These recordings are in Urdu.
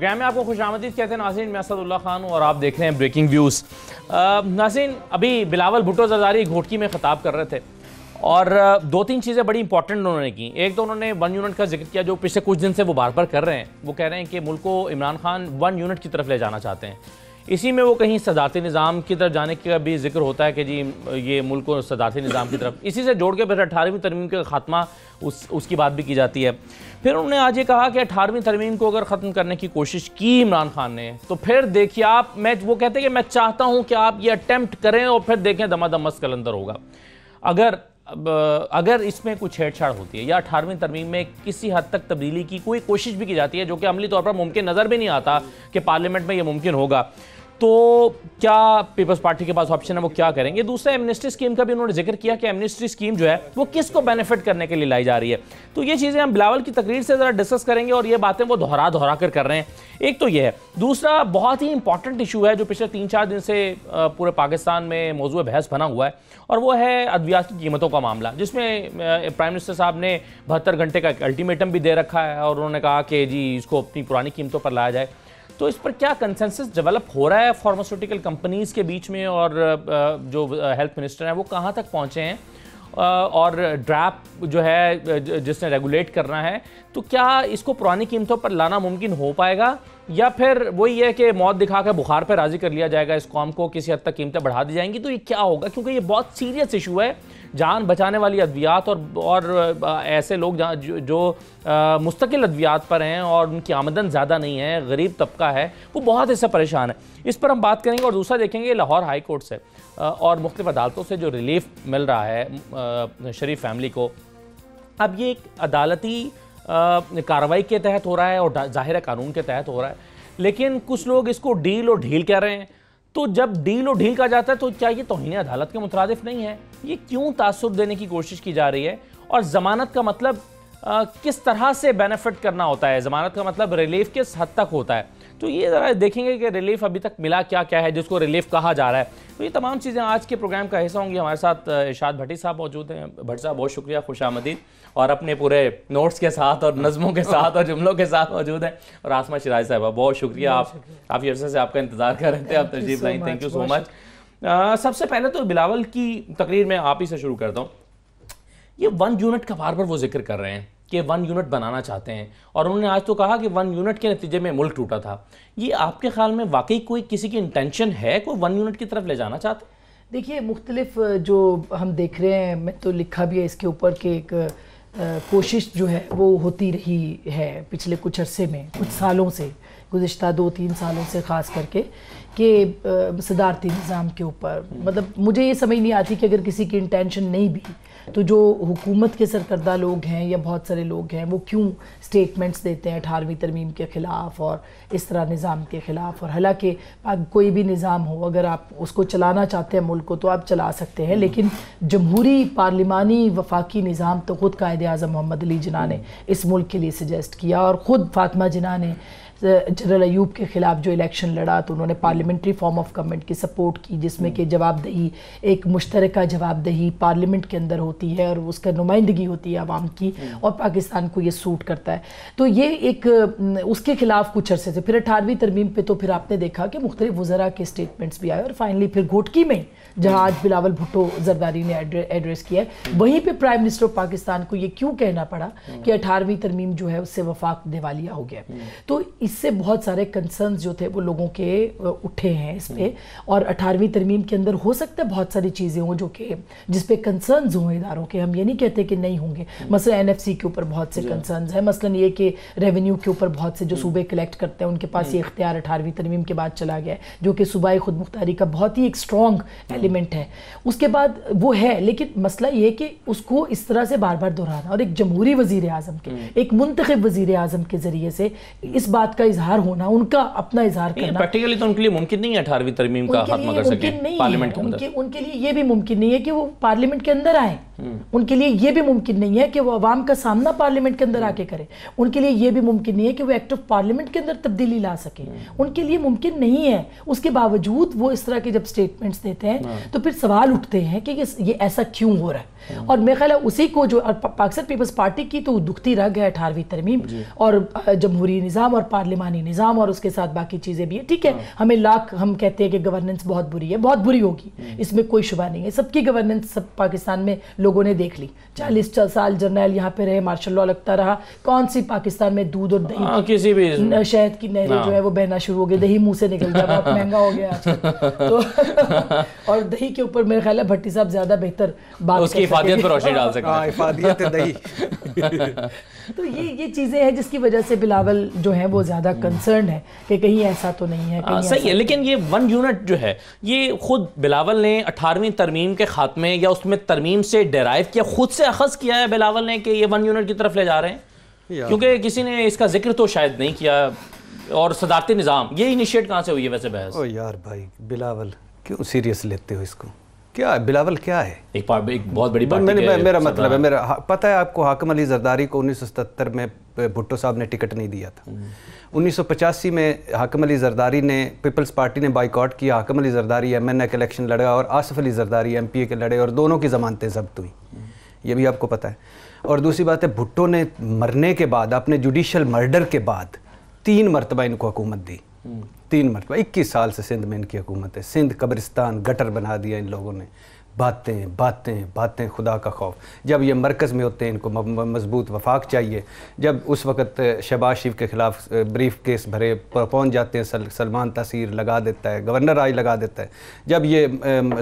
پروگرام میں آپ کو خوش آمدید کہتے ہیں ناظرین، میں اسد اللہ خان ہوں اور آپ دیکھ رہے ہیں بریکنگ ویوز۔ ناظرین، ابھی بلاول بھٹو زرداری گھوٹکی میں خطاب کر رہے تھے اور دو تین چیزیں بڑی امپورٹنٹ انہوں نے کی۔ ایک تو انہوں نے 1 یونٹ کا ذکر کیا جو پچھلے کچھ دن سے وہ بار بار کر رہے ہیں۔ وہ کہہ رہے ہیں کہ ملک کو عمران خان 1 یونٹ کی طرف لے جانا چاہتے ہیں۔ اسی میں وہ کہیں صدارتی نظام کی طرف جانے کا بھی ذکر ہوتا ہے کہ جی یہ ملک کو صدارتی نظام کی طرف، اسی سے جوڑ کے پھر 18ویں ترمیم کا خاتمہ اس کی بات بھی کی جاتی ہے۔ پھر انہوں نے آج یہ کہا کہ 18ویں ترمیم کو اگر ختم کرنے کی کوشش کی عمران خان نے تو پھر دیکھیے آپ، وہ کہتے ہیں کہ میں چاہتا ہوں کہ آپ یہ اٹیمپٹ کریں اور پھر دیکھیں دما دم مست کلندر ہوگا۔ اگر اس میں کچھ چھیڑ چھاڑ ہوتی ہے یا 18ویں ترمیم میں کسی حد تک تبدیلی کی کوئی کوشش بھی کی جاتی ہے جو کہ عملی طور پر ممکن نظر بھی نہیں آتا کہ پارلیمنٹ میں یہ ممکن ہوگا، تو کیا پیپلز پارٹی کے پاس آپشن ہے، وہ کیا کریں گے؟ دوسرا ایمنسٹی اسکیم کا بھی انہوں نے ذکر کیا کہ ایمنسٹی اسکیم جو ہے وہ کس کو بینیفٹ کرنے کے لیے لائی جا رہی ہے۔ تو یہ چیزیں ہم بلاول کی تقریر سے ذرا ڈسکس کریں گے اور یہ باتیں وہ دہرا کر رہے ہیں۔ ایک تو یہ ہے، دوسرا بہت ہی امپورٹنٹ ایشو ہے جو پچھلے 3-4 دن سے پورے پاکستان میں موضوع بحث بنا ہوا ہے، اور وہ ہے ادویات کی قیمتوں کا معاملہ، جس میں پرائم منسٹر صاحب نے 72 گھنٹے کا ایک الٹیمیٹم بھی دے رکھا ہے اور انہوں نے کہا کہ جی اس کو اپنی پرانی قیمتوں پر لایا جائے۔ تو اس پر کیا کنسنسس ڈیولپ ہو رہا ہے فارماسیوٹیکل کمپنیز کے بیچ میں، اور جو ہیلتھ منسٹر ہیں وہ کہاں تک پہنچے ہیں، اور ڈراپ جو ہے جس نے ریگولیٹ کرنا ہے، تو کیا اس کو پرانی قیمتوں پر لانا ممکن ہو پائے گا، یا پھر وہی ہے کہ موت دکھا کے بخار پہ راضی کر لیا جائے گا، اس قوم کو کسی حد تک قیمتیں بڑھا دی جائیں گی؟ تو یہ کیا ہوگا؟ کیونکہ یہ بہت سیریس ایشو ہے، جان بچانے والی ادویات اور ایسے لوگ جو مستقل ادویات پر ہیں اور ان کی آمدن زیادہ نہیں ہے، غریب طبقہ ہے، وہ بہت اس سے پریشان ہے۔ اس پر ہم بات کریں گے، اور دوسرا دیکھیں گے لاہور ہائی کورٹ سے اور مختلف عدالتوں سے جو ریلیف مل رہا ہے شریف فیملی کو، اب یہ ایک عدالتی کارروائی کے تحت ہو رہا ہے اور ظاہر قانون کے تحت ہو رہا ہے، لیکن کچھ لوگ اس کو ڈیل اور ڈھیل کہہ رہے ہیں۔ تو جب ڈیل اور ڈھیل کہا جاتا ہے تو کیا یہ توہین عدالت کے مترادف نہیں ہے؟ یہ کیوں تاثر دینے کی کوشش کی جا رہی ہے؟ اور ضمانت کا مطلب کس طرح سے بینیفٹ کرنا ہوتا ہے؟ ضمانت کا مطلب ریلیف کس حد تک ہوتا ہے؟ تو یہ ذرا دیکھیں گے کہ ریلیف ابھی تک ملا کیا ہے جس کو ریلیف کہا جا رہا ہے۔ تو یہ تمام چیزیں آج کے پروگرام کا حصہ ہوں گی۔ ہمارے ساتھ ارشاد بھٹی صاحب موجود ہیں۔ بھٹ صاحب بہت شکریہ، خوش آمدید، اور اپنے پورے نوٹس کے ساتھ اور نظموں کے ساتھ اور جملوں کے ساتھ موجود ہیں۔ اور آسمہ شیرازی صاحبہ بہت شکریہ، آپ کافی عرصے سے آپ کا انتظار کر رہے تھے، آپ تشریف لائیں، تھینک یو سو مچ۔ سب سے پہلے تو بلاول کی تقریر میں آپ ہی سے شروع کرتا ہوں۔ یہ 1 یونٹ کا بار بار وہ ذکر کر رہے ہیں کہ 1 یونٹ بنانا چاہتے ہیں، اور انہوں نے آج تو کہا کہ 1 یونٹ کے نتیجے میں ملک ٹوٹا تھا۔ یہ آپ کے خیال میں واقعی کوئی کسی کی انٹینشن ہے، کوئی 1 یونٹ کی طرف لے جانا چاہتے ہیں؟ دیکھیے، مختلف جو ہم دیکھ رہے ہیں، میں تو لکھا بھی ہے اس کے اوپر کہ ایک کوشش جو ہے وہ ہوتی رہی ہے پچھلے کچھ عرصے میں، کچھ سالوں سے، گزشتہ 2-3 سالوں سے خاص کر کے، کہ صدارتی نظام کے اوپر، مطلب مجھے یہ سمجھ نہیں آتی کہ اگر کسی کی انٹینشن نہیں بھی تو جو حکومت کے سرکردہ لوگ ہیں یا بہت سارے لوگ ہیں وہ کیوں سٹیٹمنٹس دیتے ہیں 18ویں ترمیم کے خلاف اور اس طرح نظام کے خلاف؟ اور حالانکہ کوئی بھی نظام ہو، اگر آپ اس کو چلانا چاہتے ہیں ملک کو تو آپ چلا سکتے ہیں، لیکن جمہوری پارلیمانی وفاقی نظام تو خود قائد اعظم محمد علی جناح نے اس ملک کے لیے سجیسٹ کیا، اور خود فاطمہ جناح نے جنرل ایوب کے خلاف جو الیکشن لڑا تو انہوں نے پارلیمنٹری فارم آف گورنمنٹ کی سپورٹ کی، جس میں کہ جواب دہی، ایک مشترکہ جواب دہی پارلیمنٹ کے اندر ہوتی ہے اور اس کا نمائندگی ہوتی ہے عوام کی، اور پاکستان کو یہ سوٹ کرتا ہے۔ تو یہ ایک اس کے خلاف کچھ عرصے سے، پھر 18ویں ترمیم پہ تو پھر آپ نے دیکھا کہ مختلف وزراء کے سٹیٹمنٹس بھی آئے، اور فائنلی پھر گھوٹکی میں جہاں آج بلاول بھٹو زرداری نے ایڈریس کیا ہے، وہیں پہ پرائم منسٹر آف پاکستان کو یہ کیوں کہنا پڑا کہ 18ویں ترمیم جو ہے اس سے وفاق دیوالیہ ہو گیا۔ تو اس سے بہت سارے کنسرنز جو تھے وہ لوگوں کے اٹھے ہیں اس پہ، اور 18ویں ترمیم کے اندر ہو سکتا ہے بہت ساری چیزیں ہوں جو کہ جس پہ کنسرنز ہوں اداروں کے، ہم یہ نہیں کہتے کہ نہیں ہوں گے۔ مثلا NFC کے اوپر بہت سے کنسرنز ہیں، مثلا یہ کہ ریونیو کے اوپر بہت سے جو صوبے کلیکٹ کرتے ہیں ان کے پاس یہ اختیار 18ویں ترمیم کے بعد چلا گیا ہے، جو کہ صوبائی خود مختاری کا بہت ہی ایک اسٹرانگ ایلیمنٹ ہے۔ اس کے بعد وہ ہے، لیکن مسئلہ یہ کہ اس کو اس طرح سے بار بار دہرانا، اور ایک جمہوری وزیر اعظم کے، ایک منتخب وزیر اعظم کے ذریعے سے اس بات کا اظہار ہونا، ان کا اپنا اظہار کرنا پریکٹیکلی تو ان کے لیے ممکن نہیں ہے 18ویں ترمیم کا خاتمہ کر سکیں پارلیمنٹ کے اندر۔ ان کے لیے یہ بھی ممکن نہیں ہے کہ وہ پارلیمنٹ کے اندر آئیں، ان کے لیے یہ بھی ممکن نہیں ہے کہ وہ عوام کا سامنا پارلیمنٹ کے اندر آ کے کرے. ان کے لیے یہ بھی ممکن نہیں ہے کہ وہ ایکٹ آف پارلیمنٹ کے اندر تبدیلی لا سکیں. ان کے لیے ممکن نہیں ہے. اس کے باوجود وہ اس طرح کے جب سٹیٹمنٹس دیتے ہیں تو پھر سوال اٹھتے ہیں کہ یہ ایسا کیوں ہو رہا ہے. اور میرے خیال ہے اسی کو جو پاکستان پیپلز پارٹی کی تو دکھتی رگ ہے 18ویں ترمیم اور جمہوری نظام اور پارلیمانی نظام اور اس کے ساتھ باقی چیزیں بھی ہیں. ٹھیک ہے, ہم کہتے ہیں کہ گورننس بہت بری ہے, بہت بری ہوگی, اس میں کوئی شبہ نہیں ہے. سب کی گورننس سب پاکستان میں لوگوں نے دیکھ لی. 40 سال جرنیل یہاں پہ رہے, مارشل لا لگتا رہا. کون سی پاکستان میں دودھ اور دہی کسی بھی شہد کی نہریں جو ہے وہ بہنا شروع ہو گئی. دہی منہ سے نکل گیا, بہت مہنگا ہو گیا تو اور دہی کے اوپر میرے خیال ہے بھٹی صاحب زیادہ بہتر بات اس کی افادیت پر روشنی ڈال سکتے ہیں. افادیت دہی. تو یہ چیزیں ہیں جس کی وجہ سے بلاول جو ہیں وہ زیادہ کنسرن ہے کہ کہیں ایسا تو نہیں ہے. صحیح ہے, لیکن یہ 1 یونٹ جو ہے یہ خود بلاول نے 18ویں ترمیم کے خاتمے یا اس میں ترمیم سے ڈیرائیو کیا, خود سے اخذ کیا ہے بلاول نے کہ یہ 1 یونٹ کی طرف لے جا رہے ہیں؟ کیونکہ کسی نے اس کا ذکر تو شاید نہیں کیا. اور صدارتی نظام یہ انیشیٹ کہاں سے ہوئی ہے ویسے بحث؟ او یار بھائی, بلاول کیوں سیریس لیتے ہو اس کو؟ کیا ہے بلاول, کیا ہے؟ ایک بہت بڑی پارٹی کے میرا مطلب ہے, میرا پتہ ہے آپ کو, حاکم علی زرداری کو 1977 میں بھٹو صاحب نے ٹکٹ نہیں دیا تھا. 1985 میں حاکم علی زرداری نے, پیپلز پارٹی نے بائیکاٹ کیا. حاکم علی زرداری ایم این اے کے الیکشن لڑا اور آصف علی زرداری ایم پی اے کے لڑے اور دونوں کی ضمانتیں ضبط ہوئیں. یہ بھی آپ کو پتہ ہے. اور دوسری بات ہے, بھٹو نے مرنے کے بعد, اپنے جوڈیشل مرڈر کے بعد 3 مرتبہ ان کو حکومت دی. 3 مرتبہ 21 سال سے سندھ میں ان کی حکومت ہے. سندھ قبرستان گٹر بنا دیا ان لوگوں نے. باتیں باتیں باتیں, خدا کا خوف. جب یہ مرکز میں ہوتے ہیں ان کو مضبوط وفاق چاہیے. جب اس وقت شہباز شریف کے خلاف بریف کیس بھرے پہنچ جاتے ہیں, سلمان تاثیر لگا دیتا ہے, گورنر آج لگا دیتا ہے. جب یہ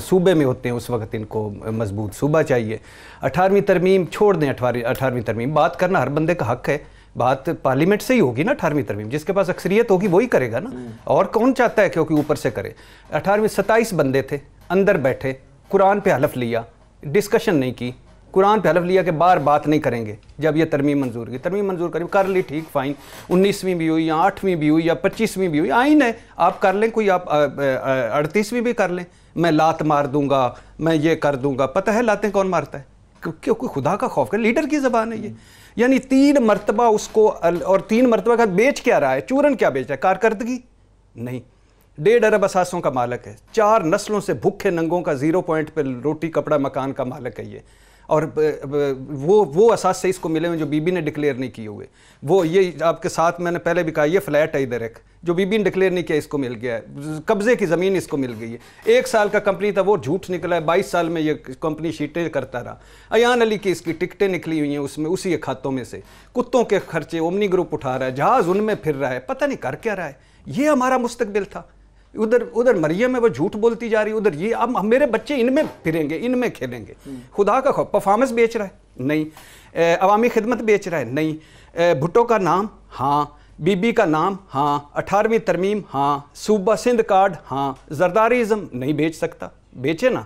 صوبے میں ہوتے ہیں اس وقت ان کو مضبوط صوبہ چاہیے. 18ویں ترمیم چھوڑ دیں, 18ویں ترمیم بات کرنا ہر بندے کا حق ہے. بات پارلیمنٹ سے ہی ہوگی نا 18ویں ترمیم, جس کے پاس اکثریت ہوگی وہی کرے گا نا. اور کون چاہتا ہے کہ اوپر سے کرے؟ 18ویں 27 بندے تھے اندر بیٹھے, قرآن پہ حلف لیا, ڈسکشن نہیں کی, قرآن پہ حلف لیا کہ بار بات نہیں کریں گے. جب یہ ترمیم منظور کی, ترمیم منظور کر لی, ٹھیک فائن. 19ویں بھی ہوئی یا 8ویں بھی ہوئی یا 25ویں بھی ہوئی, آئین ہے, آپ کر لیں. کوئی آپ 38ویں بھی کر لیں. میں لات مار دوں گا, میں یہ کر دوں گا. پتہ ہے لاتیں کون مارتا ہے؟ کیوں کوئی خدا کا خوف کرے, لیڈر کی زبان ہے یہ. یعنی 3 مرتبہ اس کو, اور 3 مرتبہ کا بیچ کیا رہا ہے, چورن کیا بیچ رہا ہے؟ کارکردگی نہیں. 1.5 ارب اثاثوں کا مالک ہے, 4 نسلوں سے بھوکے ننگوں کا 0 پوائنٹ پہ روٹی کپڑا مکان کا مالک ہے یہ. اور وہ اثاثے اس کو ملے ہوئے جو بی بی نے ڈکلیئر نہیں کیے ہوئے. وہ یہ آپ کے ساتھ میں نے پہلے بھی کہا, یہ فلیٹ ہے ادھر ایک, جو بی بی نے ڈکلیئر نہیں کیا اس کو مل گیا ہے. قبضے کی زمین اس کو مل گئی ہے. 1 سال کا کمپنی تھا, وہ جھوٹ نکلا ہے. 22 سال میں یہ کمپنی شیٹیں کرتا رہا. ایان علی کی اس کی ٹکٹیں نکلی ہوئی ہیں اس میں, اسی کھاتوں میں سے. کتوں کے خرچے اومنی گروپ اٹھا رہا ہے, جہاز ان میں پھر رہا ہے, پتہ نہیں کر کیا رہا ہے. یہ ہمارا مستقبل تھا. ادھر مریم ہے وہ جھوٹ بولتی جا رہی, ادھر یہ اب میرے بچے ان میں پھریں گے, ان میں کھیلیں گے. خدا کا خوف. پرفارمنس بیچ رہا ہے نہیں, عوامی خدمت بیچ رہا ہے نہیں, بھٹو کا نام ہاں, بی بی کا نام ہاں, 18ویں ترمیم ہاں, صوبہ سندھ کارڈ ہاں, زرداری ازم نہیں بیچ سکتا, بیچے نا.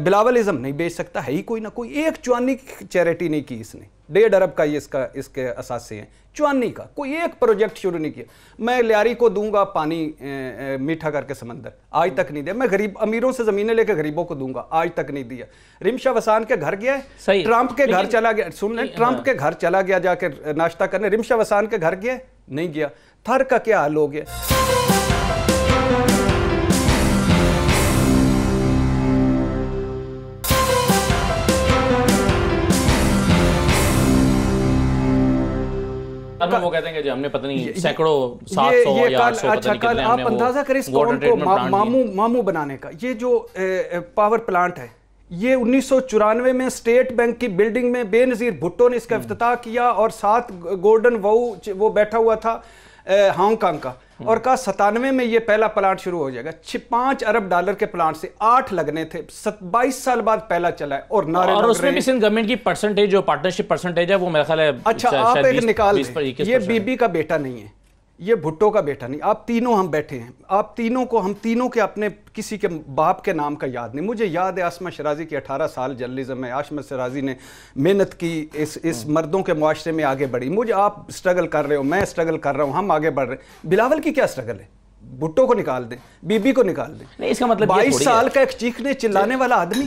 بلاول ازم نہیں بیچ سکتا, ہے ہی کوئی نہ کوئی. ایک چوانی کی چیریٹی نہیں کی اس نے. 1.5 ارب کا یہ اس کے اثاثے ہیں. چوانی کا کوئی ایک پروجیکٹ شروع نہیں کیا. میں لیاری کو دوں گا پانی میٹھا کر کے سمندر, آج تک نہیں دیا. میں غریب امیروں سے زمینیں لے کے غریبوں کو دوں گا, آج تک نہیں دیا. رمشا وسان کے گھر گیا ہے, ٹرمپ کے گھر چلا گیا, سن لیں, ٹرمپ کے گھر چلا گیا جا کے ناشتہ کرنے. رمشا وسان کے گھر گیا نہیں گیا. تھر کا کیا حال ہو گیا؟ وہ کہتے ہیں کہ ہم نے پتہ نہیں سینکڑوں 700 یا 800 پتہ نہیں کتنے. آپ اندازہ کریں اس قوم کو ماموں بنانے کا. یہ جو پاور پلانٹ ہے, یہ 1994 میں اسٹیٹ بینک کی بلڈنگ میں بے نظیر بھٹو نے اس کا افتتاح کیا, اور ساتھ گورڈن وہ بیٹھا ہوا تھا ہانگ کانگ کا, اور کہا 97 میں یہ پہلا پلانٹ شروع ہو جائے گا. 5 ارب ڈالر کے پلانٹ سے 8 لگنے تھے. 22 سال بعد پہلا چلا ہے. اور اس میں بھی سندھ گورنمنٹ کی پرسنٹیج جو پارٹنرشپ پرسنٹیج ہے وہ میرا خیال ہے. اچھا آپ ایک نکال دیں, یہ بی بی کا بیٹا نہیں ہے, یہ بھٹو کا بیٹا نہیں. آپ تینوں ہم بیٹھے ہیں, آپ تینوں کو, ہم تینوں کے اپنے کسی کے باپ کے نام کا یاد نہیں. مجھے یاد ہے عاصمہ شرازی کی 18 سال جرنلزم میں. عاصمہ شرازی نے محنت کی, اس مردوں کے معاشرے میں آگے بڑھی. مجھے آپ سٹرگل کر رہے ہو, میں سٹرگل کر رہا ہوں, ہم آگے بڑھ رہے ہیں. بلاول کی کیا سٹرگل ہے؟ بھٹو کو نکال دیں, بی بی کو نکال دیں. نہیں, اس کا مطلب 22 سال کا ایک چیخنے چلانے والا آدمی,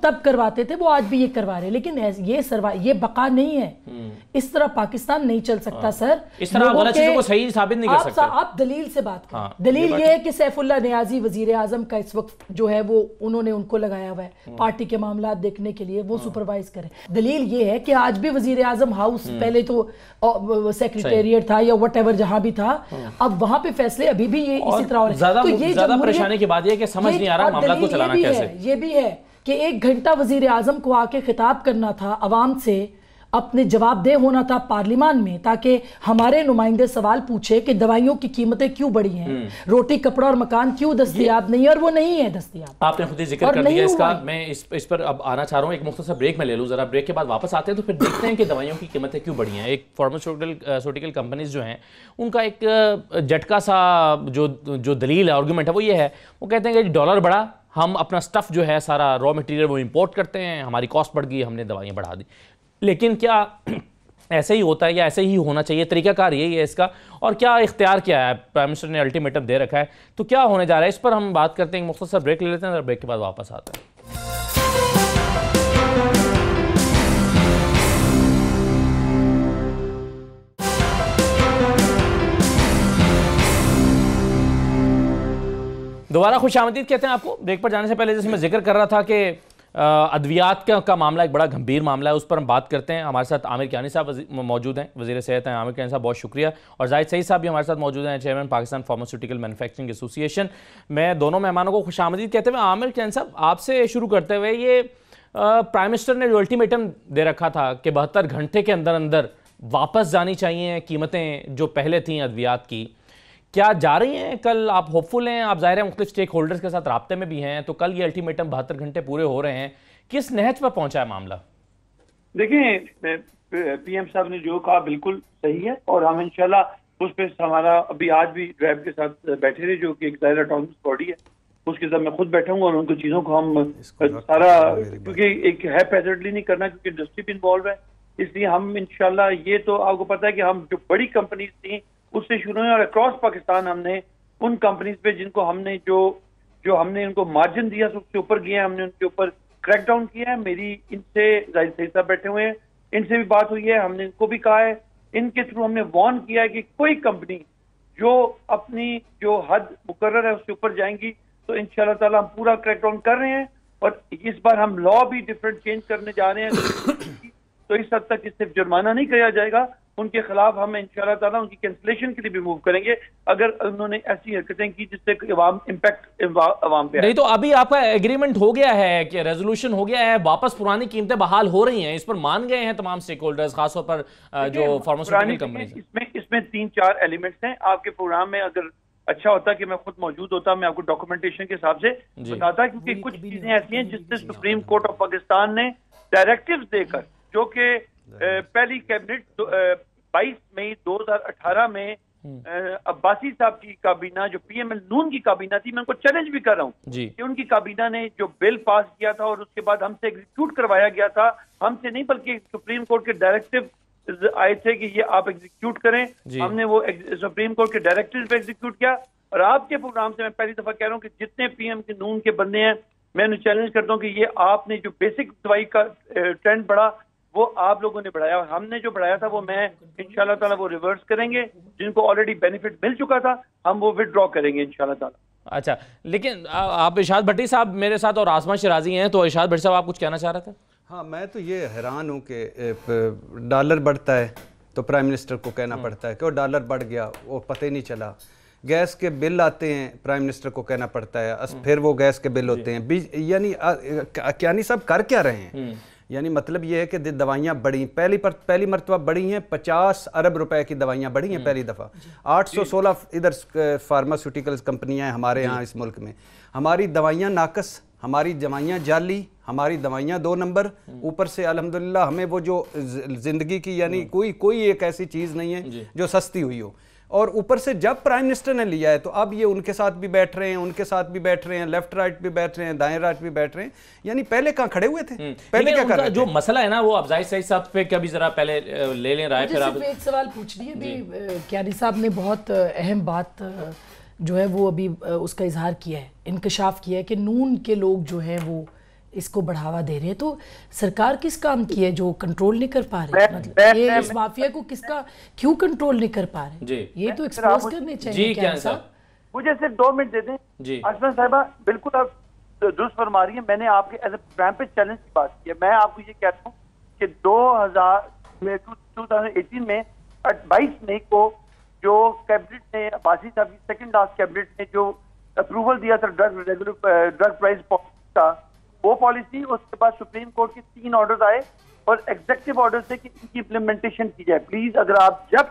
تب کرواتے تھے وہ آج بھی یہ کروا رہے ہیں، لیکن یہ بقا نہیں ہے. اس طرح پاکستان نہیں چل سکتا سر. اس طرح غلط چیزوں کو صحیح ثابت نہیں کر سکتے. آپ دلیل سے بات کریں. دلیل یہ ہے کہ سیف اللہ نیازی وزیر اعظم کا اس وقت جو ہے وہ انہوں نے ان کو لگایا ہوا ہے پارٹی کے معاملات دیکھنے کے لیے، وہ سپروائز کریں. دلیل یہ ہے کہ آج بھی وزیر اعظم ہاؤس پہلے تو سیکریٹریٹ تھا یا وٹ ایور جہاں بھی تھا، اب وہاں پہ فیصلے ابھی بھی یہ اسی طرح ہو رہے ہیں. زیادہ پریشانی کی بات یہ ہے کہ سمجھ نہیں آ رہا معاملات کو چلانا کیسے. یہ بھی ہے کہ 1 گھنٹہ وزیر اعظم کو آ کے خطاب کرنا تھا عوام سے، اپنے جواب دہ ہونا تھا پارلیمان میں، تاکہ ہمارے نمائندے سوال پوچھے کہ دوائیوں کی قیمتیں کیوں بڑھی ہیں، روٹی کپڑا اور مکان کیوں دستیاب نہیں ہے، اور وہ نہیں ہے دستیاب. آپ نے خود ہی ذکر کر دیا اس کا. میں اس پر اب آنا چاہ رہا ہوں، ایک مختصر بریک میں لے لوں ذرا. بریک کے بعد واپس آتے ہیں تو پھر دیکھتے ہیں کہ دوائیوں کی قیمتیں کیوں بڑھی ہیں. ایک فارماسیوٹیکل کمپنیز جو ہیں ان کا ایک جھٹکا سا جو دلیل ہے، آرگومنٹ ہے، وہ یہ ہے، وہ کہتے ہیں کہ ڈالر بڑھا، ہم اپنا سٹف جو ہے سارا را مٹیریل وہ امپورٹ کرتے ہیں، ہماری کاسٹ بڑھ گئی، ہم نے دوائیاں بڑھا دی. لیکن کیا ایسے ہی ہوتا ہے یا ایسے ہی ہونا چاہیے؟ طریقہ کار یہی ہے اس کا، اور کیا اختیار کیا ہے؟ پرائم منسٹر نے الٹیمیٹم دے رکھا ہے، تو کیا ہونے جا رہا ہے اس پر ہم بات کرتے ہیں. ایک مختصر بریک لے لیتے ہیں اور بریک کے بعد واپس آتے ہیں. دوبارہ خوش آمدید کہتے ہیں آپ کو. بریک پر جانے سے پہلے جیسے میں ذکر کر رہا تھا کہ ادویات کا معاملہ ایک بڑا گھمبیر معاملہ ہے، اس پر ہم بات کرتے ہیں. ہمارے ساتھ عامر کیانی صاحب موجود ہیں، وزیر صحت ہیں. عامر کیانی صاحب بہت شکریہ. اور زاہد سعید صاحب بھی ہمارے ساتھ موجود ہیں، چیئرمین پاکستان فارماسیوٹیکل مینوفیکچرنگ ایسوسی ایشن. میں دونوں مہمانوں کو خوش آمدید کہتے ہوئے عامر کیانی صاحب آپ سے شروع کرتے ہوئے، یہ پرائم منسٹر نے جو الٹیمیٹم دے رکھا تھا کہ 72 گھنٹے کے اندر اندر واپس جانی چاہیے قیمتیں جو پہلے تھیں ادویات کی، کیا جا رہی ہیں؟ کل آپ ہوپ فل ہیں؟ آپ ظاہر ہے مختلف سٹیک ہولڈرز کے ساتھ رابطے میں بھی ہیں، تو کل یہ الٹیمیٹم 72 گھنٹے پورے ہو رہے ہیں، کس نہج پر پہنچا ہے معاملہ؟ دیکھیں، پی ایم صاحب نے جو کہا بالکل صحیح ہے، اور ہم انشاءاللہ اس پہ ہمارا ابھی آج بھی ڈرائیو کے ساتھ بیٹھے رہے، جو کہ ایک ظاہر اٹانومس باڈی ہے، اس کے ساتھ میں خود بیٹھا ہوں، اور ان کو چیزوں کو ہم سارا، کیونکہ ایک ہے پیزرٹلی نہیں کرنا، کیونکہ انڈسٹری بھی انوالو ہے، اس لیے ہم انشاءاللہ، یہ تو آپ کو پتا ہے کہ ہم جو بڑی کمپنیز تھیں اس سے شروع ہیں، اور اکراس پاکستان ہم نے ان کمپنیز پہ جن کو ہم نے جو ہم نے ان کو مارجن دیا اس سے اوپر گئے ہیں، ہم نے ان کے اوپر کریک ڈاؤن کیا ہے. میری ان سے زاہد سعید صاحب بیٹھے ہوئے ہیں، ان سے بھی بات ہوئی ہے، ہم نے ان کو بھی کہا ہے، ان کے تھرو ہم نے وارن کیا ہے کہ کوئی کمپنی جو اپنی جو حد مقرر ہے اس کے اوپر جائیں گی تو انشاءاللہ تعالی ہم پورا کریک ڈاؤن کر رہے ہیں. اور اس بار ہم لا بھی ڈفرینٹ چینج کرنے جا رہے ہیں، تو اس حد تک صرف جرمانہ نہیں کیا جائے گا، ان کے خلاف ہم انشاءاللہ تعالیٰ ان کی کینسلیشن کے لیے بھی موو کریں گے اگر انہوں نے ایسی حرکتیں کی جس سے امپیکٹ عوام پہ. نہیں تو ابھی آپ کا ایگریمنٹ ہو گیا ہے کہ ریزولوشن ہو گیا ہے، واپس پرانی قیمتیں بحال ہو رہی ہیں، اس پر مان گئے ہیں تمام سٹیک ہولڈرز، خاص طور پر جو فارماسیوٹیکل کمپنیز ہیں؟ اس میں 3-4 ایلیمنٹس ہیں. آپ کے پروگرام میں اگر اچھا ہوتا کہ میں خود موجود ہوتا، میں آپ کو ڈاکومنٹیشن کے حساب سے بتاتا، کیونکہ کچھ چیزیں ایسی ہیں جس سے سپریم کورٹ آف پاکستان نے ڈائریکٹیوز دے کر، جو کہ پہلی کیبنٹ 22 مئی 2018 میں عباسی صاحب کی کابینہ، جو پی ایم ایل نون کی کابینہ تھی، میں ان کو چیلنج بھی کر رہا ہوں کہ ان کی کابینہ نے جو بل پاس کیا تھا اور اس کے بعد ہم سے ایگزیکیوٹ کروایا گیا تھا، ہم سے نہیں بلکہ سپریم کورٹ کے ڈائریکٹیو آئے تھے کہ یہ آپ ایگزیکیوٹ کریں، ہم نے وہ سپریم کورٹ کے ڈائریکٹیو پہ ایگزیکیوٹ کیا. اور آپ کے پروگرام سے میں پہلی دفعہ کہہ رہا ہوں کہ جتنے پی ایم کے نون کے بندے ہیں، میں انہیں چیلنج کرتا ہوں کہ یہ آپ نے جو بیسک دوائی کا ٹرینڈ بڑھا وہ آپ لوگوں نے بڑھایا، اور ہم نے جو بڑھایا تھا وہ میں انشاءاللہ تعالیٰ وہ ریورس کریں گے. جن کو آلریڈی بینیفٹ مل چکا تھا ہم وہ وڈرا کریں گے انشاءاللہ تعالیٰ. اچھا، لیکن آپ ارشاد بھٹی صاحب میرے ساتھ اور آسمان شرازی ہیں، تو ارشاد بھٹی صاحب آپ کچھ کہنا چاہ رہے تھے؟ ہاں، میں تو یہ حیران ہوں کہ ڈالر بڑھتا ہے تو پرائم منسٹر کو کہنا پڑتا ہے کہ وہ ڈالر بڑھ گیا، وہ پتہ ہی نہیں چلا. گیس کے بل آتے ہیں، پرائم منسٹر کو کہنا پڑتا ہے، پھر وہ گیس کے بل ہوتے ہیں. یعنی کیانی صاحب کر کیا رہے ہیں؟ یعنی مطلب یہ ہے کہ دوائیاں بڑھی، پہلی مرتبہ بڑھی ہیں، 50 ارب روپے کی دوائیاں بڑھی ہیں پہلی دفعہ. 816 ادھر فارماسیوٹیکلز کمپنیاں ہیں ہمارے ہاں اس ملک میں. ہماری دوائیاں ناقص، ہماری دوائیاں جعلی، ہماری دوائیاں 2 نمبر. اوپر سے الحمدللہ ہمیں وہ جو زندگی کی یعنی کوئی ایک ایسی چیز نہیں ہے جو سستی ہوئی ہو. اور اوپر سے جب پرائم منسٹر نے لیا ہے تو اب یہ ان کے ساتھ بھی بیٹھ رہے ہیں، ان کے ساتھ بھی بیٹھ رہے ہیں، لیفٹ رائٹ بھی بیٹھ رہے ہیں، دائیں رائٹ بھی بیٹھ رہے ہیں. یعنی پہلے کہاں کھڑے ہوئے تھے؟ پہلے کیا کر رہے تھے؟ جو مسئلہ ہے نا وہ اب زاہد سعید صاحب پہ کبھی ذرا پہلے لے لیں رائے. پھر آپ ایک سوال پوچھ لیے بھی، کیانی صاحب نے بہت اہم بات جو ہے وہ ابھی اس کا اظہار کیا ہے, انکشاف کیا ہے کہ نون کے لوگ جو ہیں وہ اس کو بڑھاوا دے رہے ہیں. تو سرکار کس کام کی ہے جو کنٹرول نہیں کر پا رہے؟ مطلب یہ اس مافیا کو کیوں کنٹرول نہیں کر پا رہے؟ یہ تو ایکسپوز کرنے چاہیے. کیا صاحب مجھے صرف 2 منٹ دے دیں. اشنا صاحبہ بالکل آپ درست فرما رہی ہیں. میں نے آپ کے ایز اے ریمپیج چیلنج کی بات کی ہے. میں آپ کو یہ کہتا ہوں کہ 2018 میں 22 مئی کو جو کیبنٹ نے عباسی صاحب کی سیکنڈ لاسٹ کیبنٹ نے جو اپروول دیا تھا ڈرگ پرائز کا, وہ پالیسی, اس کے بعد سپریم کورٹ کے 3 آرڈرز آئے اور ایگزیکٹو آرڈر سے کہ ان کی امپلیمنٹیشن کی جائے. پلیز اگر آپ جب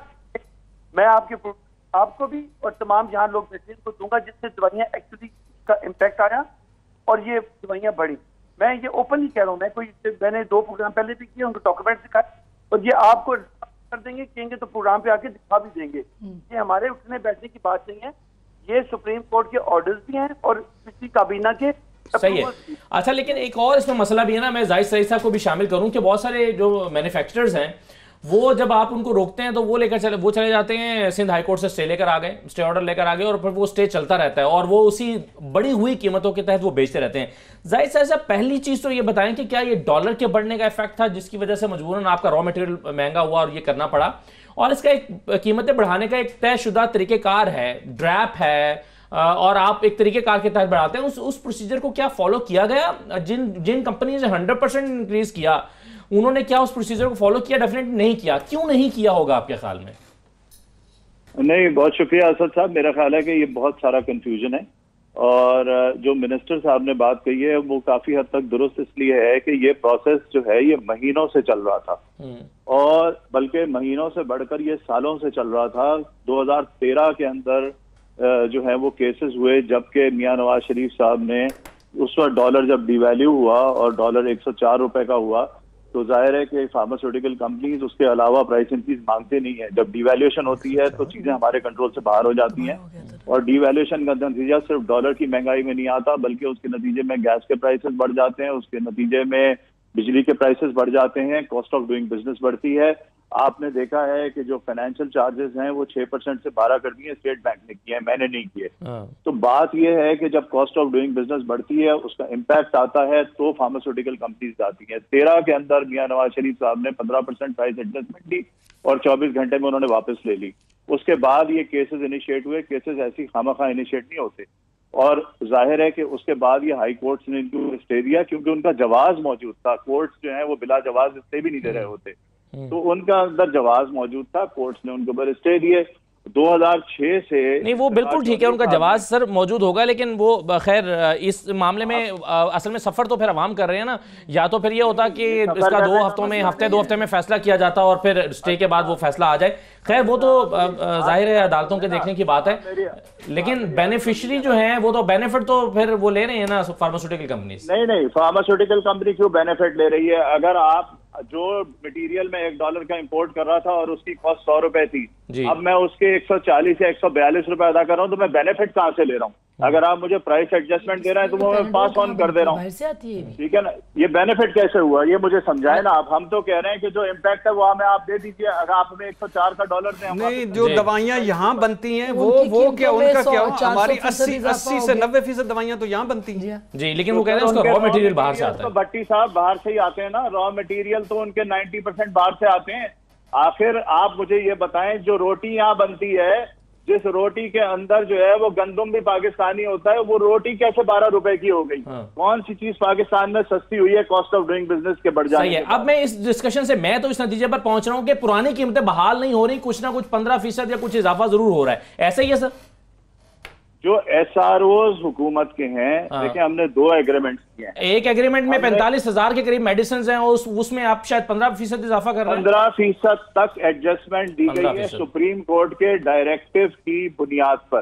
میں آپ کو بھی اور تمام جہاں لوگ بیٹھے ان کو دوں گا جس سے دوائیاں ایکچولی کا امپیکٹ آیا اور یہ دوائیاں بڑھی. میں یہ اوپنلی کہہ رہا ہوں, میں نے 2 پروگرام پہلے بھی کیے, ان کو ڈاکومنٹ دکھائے اور یہ آپ کو کر دیں گے, کہیں گے تو پروگرام پہ آ کے دکھا بھی دیں گے. یہ ہمارے اٹھنے بیٹھنے کی بات نہیں ہے, یہ سپریم کورٹ کے آرڈرز بھی ہیں اور پچھلی کابینہ کے. صحیح ہے. اچھا لیکن ایک اور اس میں مسئلہ بھی ہے نا, میں زاہد سعید صاحب کو بھی شامل کروں کہ بہت سارے جو مینوفیکچررز ہیں وہ جب آپ ان کو روکتے ہیں تو وہ چلے جاتے ہیں سندھ ہائی کورٹ سے اسٹے لے کر آ گئے, اسٹے آرڈر لے کر آ گئے, اور پھر وہ اسٹے چلتا رہتا ہے اور وہ اسی بڑی ہوئی قیمتوں کے تحت وہ بیچتے رہتے ہیں. زاہد صاحب پہلی چیز تو یہ بتائیں کہ کیا یہ ڈالر کے بڑھنے کا افیکٹ تھا جس کی وجہ سے مجبوراً آپ کا را مٹیریل مہنگا ہوا اور یہ کرنا پڑا, اور اس کا ایک قیمتیں بڑھانے کا ایک طے شدہ طریقہ کار ہے, ڈریپ ہے, اور آپ ایک طریقہ کار کے تحت بڑھاتے ہیں, اس پروسیجر کو کیا فالو کیا گیا؟ جن کمپنیز نے 100% انکریز کیا انہوں نے کیا اس پروسیجر کو فالو کیا؟ ڈیفینیٹلی نہیں کیا. کیوں نہیں کیا ہوگا آپ کے خیال میں؟ نہیں, بہت شکریہ اسد صاحب. میرا خیال ہے کہ یہ بہت سارا کنفیوژن ہے, اور جو منسٹر صاحب نے بات کہی ہے وہ کافی حد تک درست اس لیے ہے کہ یہ پروسیس جو ہے یہ مہینوں سے چل رہا تھا, اور بلکہ مہینوں سے بڑھ کر یہ سالوں سے چل رہا تھا. 2013 کے اندر جو ہے وہ کیسز ہوئے جبکہ میاں نواز شریف صاحب نے اس وقت ڈالر جب ڈی ویلیو ہوا اور ڈالر 104 روپے کا ہوا تو ظاہر ہے کہ فارماسیوٹیکل کمپنیز اس کے علاوہ پرائس انکریز مانگتے نہیں ہیں. جب ڈی ویلیویشن ہوتی ہے تو چیزیں ہمارے کنٹرول سے باہر ہو جاتی ہیں, اور ڈی ویلیویشن کا نتیجہ صرف ڈالر کی مہنگائی میں نہیں آتا بلکہ اس کے نتیجے میں گیس کے پرائسز بڑھ جاتے ہیں, اس کے نتیجے میں بجلی کے پرائسز بڑھ جاتے ہیں, کاسٹ آف ڈوئنگ بزنس بڑھتی ہے. آپ نے دیکھا ہے کہ جو فائنینشیل چارجز ہیں وہ 6% سے 12 کر دیے اسٹیٹ بینک نے کیے ہیں, میں نے نہیں کیے. تو بات یہ ہے کہ جب کاسٹ آف ڈوئنگ بزنس بڑھتی ہے اس کا امپیکٹ آتا ہے تو فارماسیوٹیکل کمپنیز آتی ہیں. 13 کے اندر میاں نواز شریف صاحب نے 15% پرائس ایڈجسٹمنٹ دی اور 24 گھنٹے میں انہوں نے واپس لے لی. اس کے بعد یہ کیسز انیشیٹ ہوئے. کیسز ایسی خامخواہ انیشیٹ نہیں ہوتے, اور ظاہر ہے کہ اس کے بعد یہ ہائی کورٹس نے ان کو اسٹے دیا کیونکہ ان کا جواز موجود تھا. کورٹس جو ہیں وہ بلا جواز اسٹے بھی نہیں دے رہے ہوتے, تو ان کا اندر جواز موجود تھا, کورٹس نے ان کے اوپر اسٹے دیے. 2006 سے نہیں, وہ بالکل ٹھیک ہے, ان کا جواز سر موجود ہوگا, لیکن وہ خیر اس معاملے میں اصل میں سفر تو پھر عوام کر رہے ہیں نا. یا تو پھر یہ ہوتا کہ اس کا 2 ہفتے میں فیصلہ کیا جاتا اور پھر اسٹے کے بعد وہ فیصلہ آ جائے. خیر وہ تو ظاہر ہے عدالتوں کے دیکھنے کی بات ہے, لیکن بینیفیشری جو ہیں وہ تو بینیفٹ تو پھر وہ لے رہے ہیں نا فارماسیوٹیکل کمپنیز. نہیں, فارماسیوٹیکل کمپنی کیوں بینیفٹ لے رہی ہے؟ اگر آپ جو مٹیریل میں $1 کا امپورٹ کر رہا تھا اور اس کی کاسٹ 100 روپے تھی, اب میں اس کے 140 یا 142 روپے ادا کر رہا ہوں, تو میں بینیفٹ کہاں سے لے رہا ہوں؟ اگر آپ مجھے پرائس ایڈجسٹمنٹ دے رہے ہیں تو وہ میں پاس آن کر دے رہا ہوں, ٹھیک ہے نا. یہ بینیفٹ کیسے ہوا یہ مجھے سمجھائے نا آپ. ہم تو کہہ رہے ہیں کہ جو امپیکٹ ہے وہ ہمیں آپ دے دیجیے. اگر آپ ہمیں 104 کا ڈالر دیں, نہیں, جو دوائیاں یہاں بنتی ہیں وہ کیا ان کا کیا ہماری 80 سے 90% دوائیاں تو یہاں بنتی ہیں. جی, لیکن وہ کہہ رہے ہیں اس کا را مٹیریل باہر سے آتا ہے. بھٹی صاحب باہر سے ہی آتے ہیں نا, را مٹیریل تو ان کے 90% باہر سے آتے ہیں. آخر آپ مجھے یہ بتائیں, جو روٹی یہاں بنتی ہے, جس روٹی کے اندر جو ہے وہ گندم بھی پاکستانی ہوتا ہے, وہ روٹی کیسے 12 روپے کی ہو گئی؟ کون سی چیز پاکستان میں سستی ہوئی ہے کاسٹ آف ڈوئنگ بزنس کے بڑھ جانے؟ اب میں اس ڈسکشن سے میں تو اس نتیجے پر پہنچ رہا ہوں کہ پرانی قیمتیں بحال نہیں ہو رہی, کچھ نہ کچھ 15% یا کچھ اضافہ ضرور ہو رہا ہے. ایسا ہی ہے سر؟ جو ایس آر اوز حکومت کے ہیں, دیکھیں ہم نے 2 ایگریمنٹس کیے ہیں. ایک ایگریمنٹ میں 45,000 کے قریب میڈیسنز ہیں, اس میں آپ شاید 15% اضافہ کر رہے ہیں. 15% تک ایڈجسٹمنٹ دی گئی ہے سپریم کورٹ کے ڈائریکٹو کی بنیاد پر,